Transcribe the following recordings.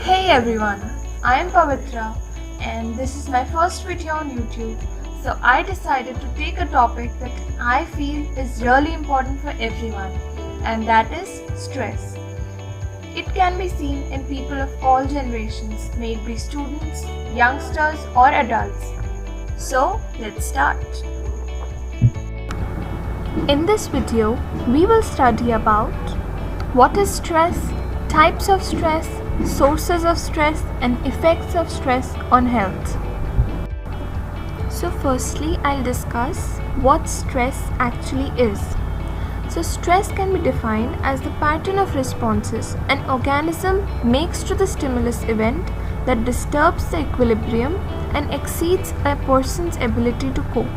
Hey everyone, I am Pavitra and this is my first video on YouTube. So I decided to take a topic that I feel is really important for everyone, and that is stress. It can be seen in people of all generations, may it be students, youngsters or adults. So let's start. In this video, we will study about what is stress, types of stress, sources of stress and effects of stress on health. So firstly, I'll discuss what stress actually is. So stress can be defined as the pattern of responses an organism makes to the stimulus event that disturbs the equilibrium and exceeds a person's ability to cope.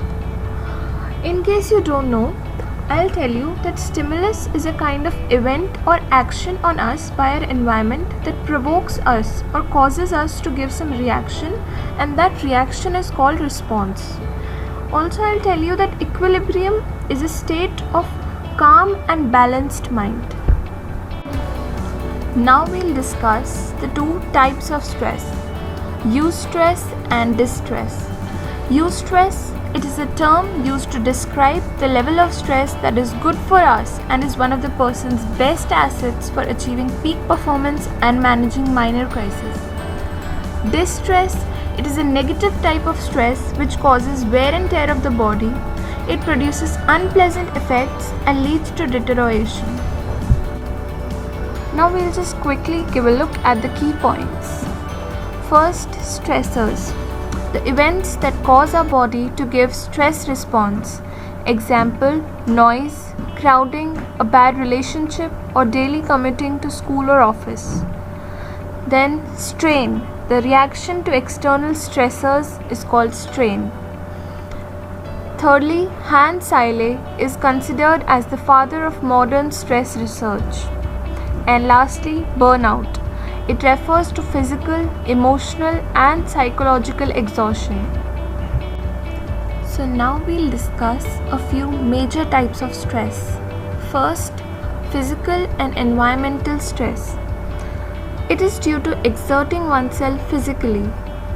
In case you don't know, I'll tell you that stimulus is a kind of event or action on us by our environment that provokes us or causes us to give some reaction, and that reaction is called response. Also, I'll tell you that equilibrium is a state of calm and balanced mind. Now we'll discuss the two types of stress, eustress and distress. Eustress, it is a term used to describe the level of stress that is good for us and is one of the person's best assets for achieving peak performance and managing minor crises. Distress, it is a negative type of stress which causes wear and tear of the body. It produces unpleasant effects and leads to deterioration. Now we'll just quickly give a look at the key points. First, stressors. The events that cause our body to give stress response. Example, noise, crowding, a bad relationship, or daily commuting to school or office. Then strain. The reaction to external stressors is called strain. Thirdly, Hans Selye is considered as the father of modern stress research. And lastly, burnout. It refers to physical, emotional and psychological exhaustion. So now we'll discuss a few major types of stress. First, physical and environmental stress. It is due to exerting oneself physically,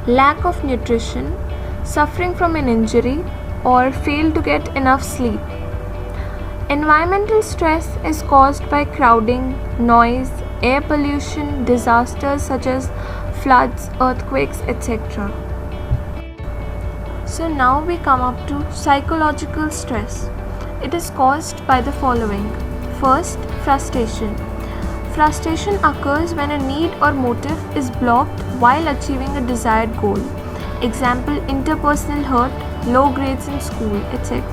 lack of nutrition, suffering from an injury, or fail to get enough sleep. Environmental stress is caused by crowding, noise, air pollution, disasters such as floods, earthquakes, etc. So now we come up to psychological stress. It is caused by the following. First, frustration. Frustration occurs when a need or motive is blocked while achieving a desired goal. Example, interpersonal hurt, low grades in school, etc.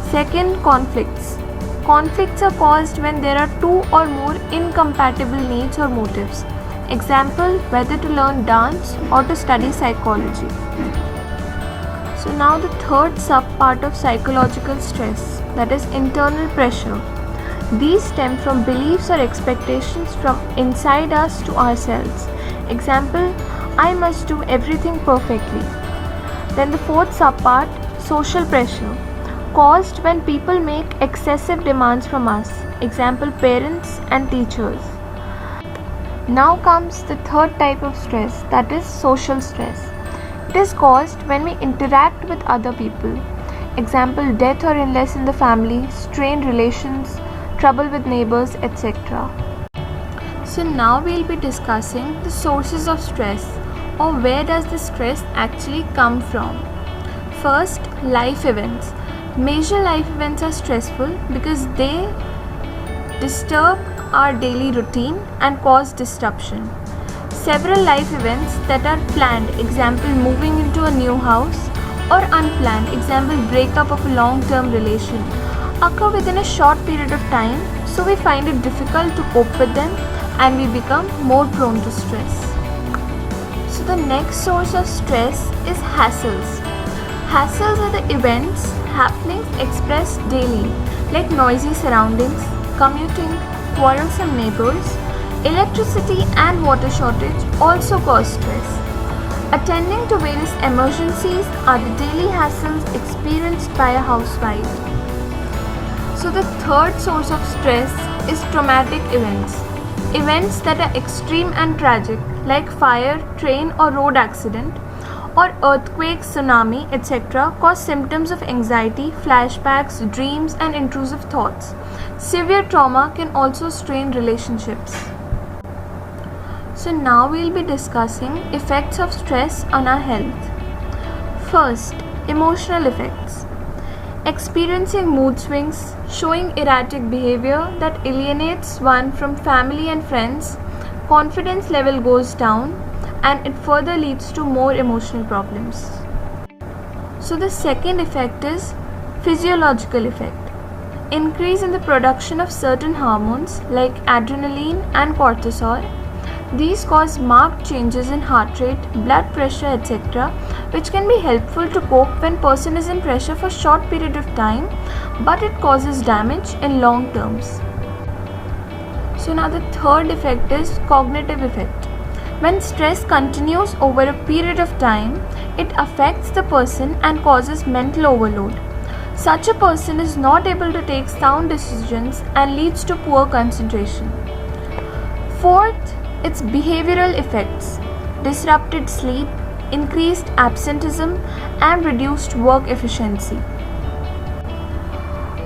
Second, conflicts. Conflicts are caused when there are two or more incompatible needs or motives. Example, whether to learn dance or to study psychology. So now the third subpart of psychological stress, that is internal pressure. These stem from beliefs or expectations from inside us to ourselves. Example, I must do everything perfectly. Then the fourth subpart, social pressure, caused when people make excessive demands from us. Example, parents and teachers. Now comes the third type of stress, that is social stress. It is caused when we interact with other people. Example, death or illness in the family, strained relations, trouble with neighbors, etc. So now we'll be discussing the sources of stress, or where does the stress actually come from. First, life events. Major life events are stressful because they disturb our daily routine and cause disruption. Several life events that are planned, example moving into a new house, or unplanned, example breakup of a long-term relation, occur within a short period of time, so we find it difficult to cope with them and we become more prone to stress. So the next source of stress is hassles. Hassles are the events, happenings expressed daily, like noisy surroundings, commuting, quarrelsome neighbors, electricity and water shortage also cause stress. Attending to various emergencies are the daily hassles experienced by a housewife. So the third source of stress is traumatic events. Events that are extreme and tragic, like fire, train or road accident, or earthquake, tsunami, etc., cause symptoms of anxiety, flashbacks, dreams, and intrusive thoughts. Severe trauma can also strain relationships. So now we'll be discussing effects of stress on our health. First, emotional effects. Experiencing mood swings, showing erratic behavior that alienates one from family and friends, confidence level goes down, and it further leads to more emotional problems. So the second effect is physiological effect. Increase in the production of certain hormones like adrenaline and cortisol. These cause marked changes in heart rate, blood pressure, etc., which can be helpful to cope when person is in pressure for short period of time, but it causes damage in long terms. So now the third effect is cognitive effect. When stress continues over a period of time, it affects the person and causes mental overload. Such a person is not able to take sound decisions and leads to poor concentration. Fourth, its behavioral effects: disrupted sleep, increased absenteeism, and reduced work efficiency.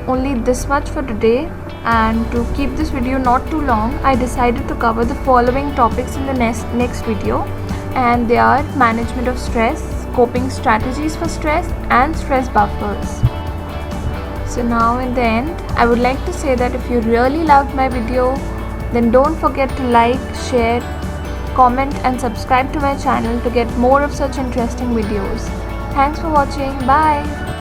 Only this much for today, and to keep this video not too long, I decided to cover the following topics in the next video, and they are management of stress, coping strategies for stress, and stress buffers. So now in the end, I would like to say that if you really loved my video, then don't forget to like, share, comment and subscribe to my channel to get more of such interesting videos. Thanks for watching. Bye.